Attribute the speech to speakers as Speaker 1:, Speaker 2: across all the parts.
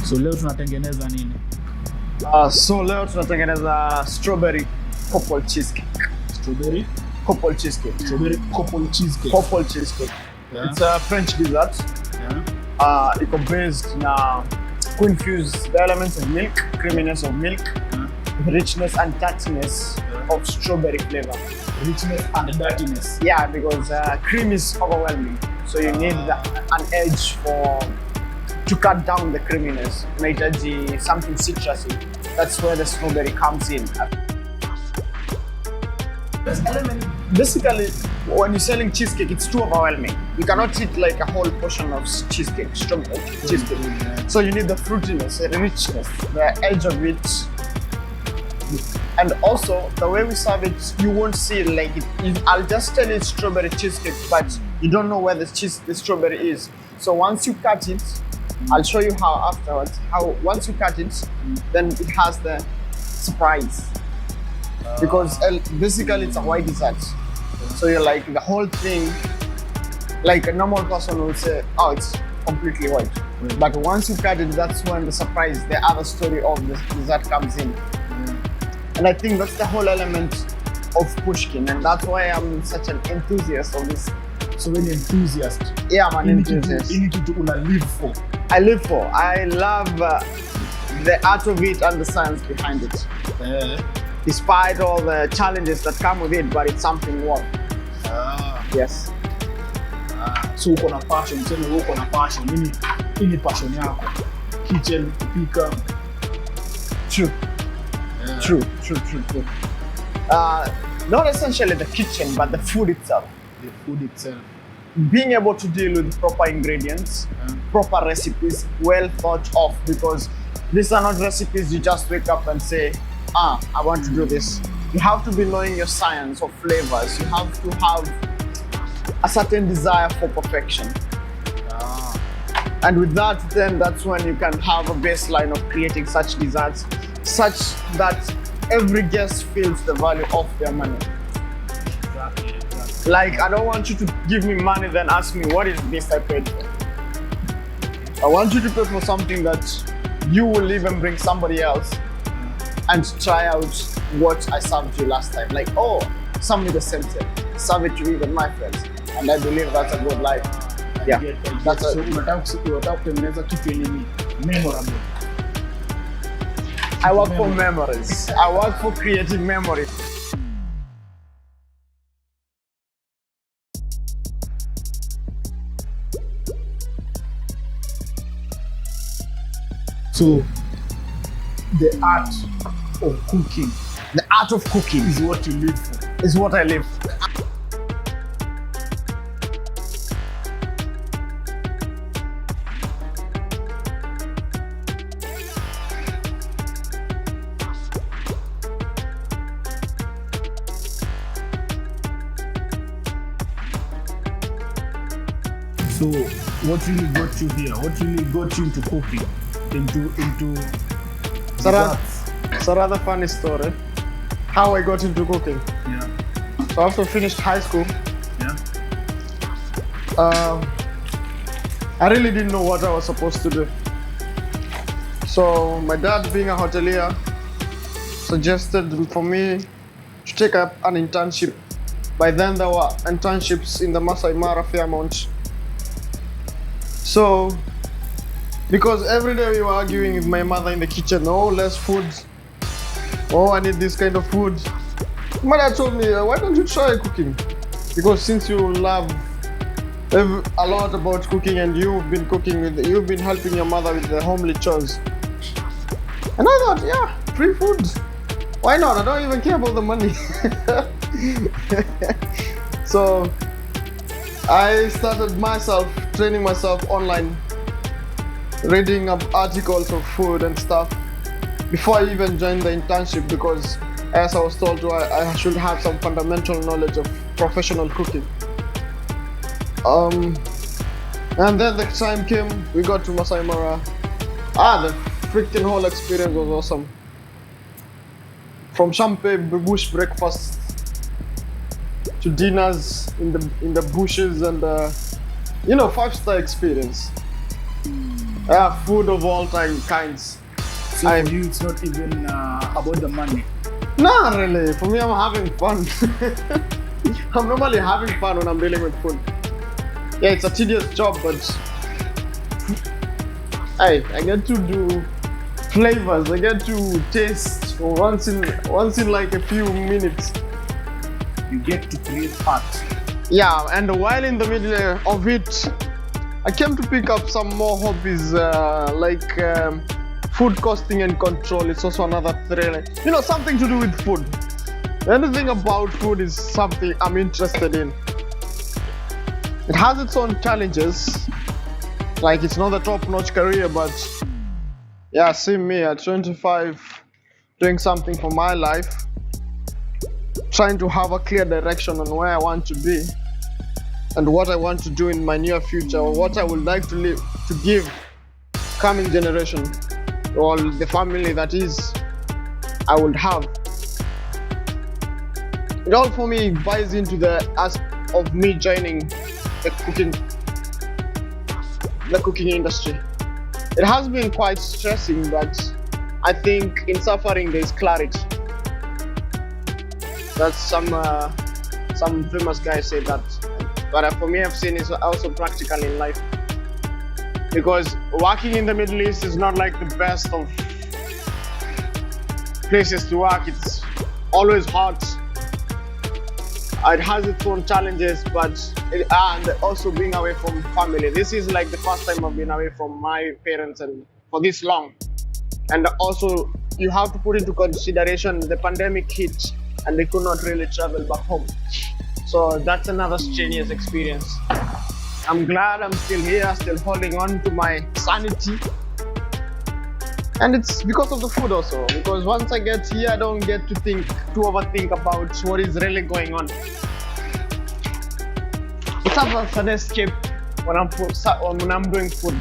Speaker 1: So leo tunatengeneza nini?
Speaker 2: So leo tunatengeneza strawberry couple cheesecake.
Speaker 1: Strawberry
Speaker 2: couple cheesecake.
Speaker 1: Strawberry couple cheesecake.
Speaker 2: Couple cheesecake. Yeah. It's a French dessert. Yeah. It's based na infuse the elements of milk, creaminess of milk, richness and tartness of strawberry flavor.
Speaker 1: Richness and dirtiness.
Speaker 2: Yeah, because cream is overwhelming, so you need an edge to cut down the creaminess. Unahitaji something citrusy. That's where the strawberry comes in. This element, basically, when you're selling cheesecake, it's too overwhelming. You cannot eat like a whole portion of cheesecake, strawberry cheesecake. Yeah. So you need the fruitiness, the richness, the edge of it. And also, the way we serve it, you won't see it like it. I'll just tell you it's strawberry cheesecake, but you don't know where the strawberry is. So once you cut it, I'll show you how afterwards. Once you cut it, then it has the surprise. Because basically it's a white dessert. So you're like the whole thing, like a normal person will say, oh, it's completely white. But once you cut it, that's when the surprise, the other story of the dessert comes in. And I think that's the whole element of Pushkin, and that's why I'm such an enthusiast of this.
Speaker 1: So an enthusiast?
Speaker 2: Yeah, I'm an enthusiast.
Speaker 1: You need to live for.
Speaker 2: I live for. I love the art of it and the science behind it. Despite all the challenges that come with it, but it's something worth. Yes.
Speaker 1: So uko na passion, tena uko na passion. Nini passion yako? Kitchen, kupika.
Speaker 2: True. True. Not essentially the kitchen, but the food itself.
Speaker 1: The food itself.
Speaker 2: Being able to deal with proper ingredients, proper recipes, well thought of, because these are not recipes you just wake up and say, I want to do this. You have to be knowing your science of flavors. You have to have a certain desire for perfection. And with that, then that's when you can have a baseline of creating such desserts, such that every guest feels the value of their money.
Speaker 1: Exactly.
Speaker 2: Like, I don't want you to give me money then ask me what is this I paid for. I want you to pay for something that you will even bring somebody else and try out what I served you last time. Like, oh, serve me the same thing. Serve it to even my friends. And I believe that's a good life. Yeah. That's
Speaker 1: so unataka kutengeneza kitu yenye memorable.
Speaker 2: I work for memories. I work for creating memories.
Speaker 1: So, the art of cooking.
Speaker 2: The art of cooking
Speaker 1: is what you live for.
Speaker 2: Is what I live for.
Speaker 1: So, what really got you here? What really got you into cooking? Into
Speaker 2: It's a rather funny story. How I got into cooking.
Speaker 1: Yeah.
Speaker 2: So after I finished high school, I really didn't know what I was supposed to do. So my dad, being a hotelier, suggested for me to take up an internship. By then there were internships in the Masai Mara Fairmont. So, because every day we were arguing with my mother in the kitchen, oh, less food. Oh, I need this kind of food. My dad told me, why don't you try cooking? Because since you love a lot about cooking and you've been helping your mother with the homely chores. And I thought, yeah, free food. Why not? I don't even care about the money. So I started training myself online, reading up articles of food and stuff before I even joined the internship, because as I was told I should have some fundamental knowledge of professional cooking. And then the time came, we got to Masai Mara. The freaking whole experience was awesome. From champagne bush breakfast to dinners in the bushes and 5-star experience. Food of all kinds.
Speaker 1: So for you, it's not even about the money.
Speaker 2: Not really. For me, I'm having fun. I'm normally having fun when I'm dealing with food. Yeah, it's a tedious job, but I get to do flavors. I get to taste once in like a few minutes.
Speaker 1: You get to create art.
Speaker 2: Yeah, and while in the middle of it, I came to pick up some more hobbies like food costing and control. It's also another thrill. You know, something to do with food. Anything about food is something I'm interested in. It has its own challenges. Like, it's not a top-notch career, but yeah, see me at 25 doing something for my life, trying to have a clear direction on where I want to be and what I want to do in my near future, or what I would like to give coming generation, or the family that is I would have. It all for me buys into the aspect of me joining the cooking industry. It has been quite stressing, but I think in suffering there is clarity. That's some famous guy said that, but for me, I've seen it's also practical in life, because working in the Middle East is not like the best of places to work. It's always hot. It has its own challenges, and also being away from family. This is like the first time I've been away from my parents and for this long. And also, you have to put into consideration the pandemic hit, and they could not really travel back home. So that's another strenuous experience. I'm glad I'm still here, still holding on to my sanity. And it's because of the food also, because once I get here, I don't get to overthink about what is really going on. It's an escape when I'm doing food.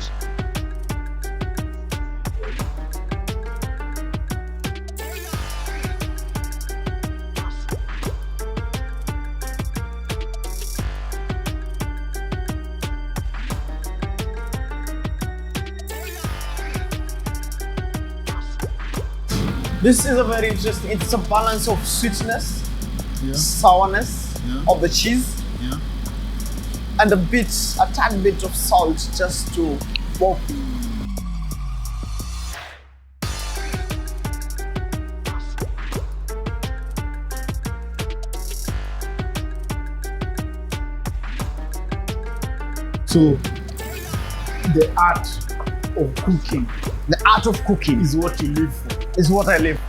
Speaker 2: This is a very interesting, it's a balance of sweetness, sourness of the cheese, and a tad bit of salt just to pop.
Speaker 1: So the art of cooking
Speaker 2: The art of cooking
Speaker 1: is what you live for.
Speaker 2: is what I live.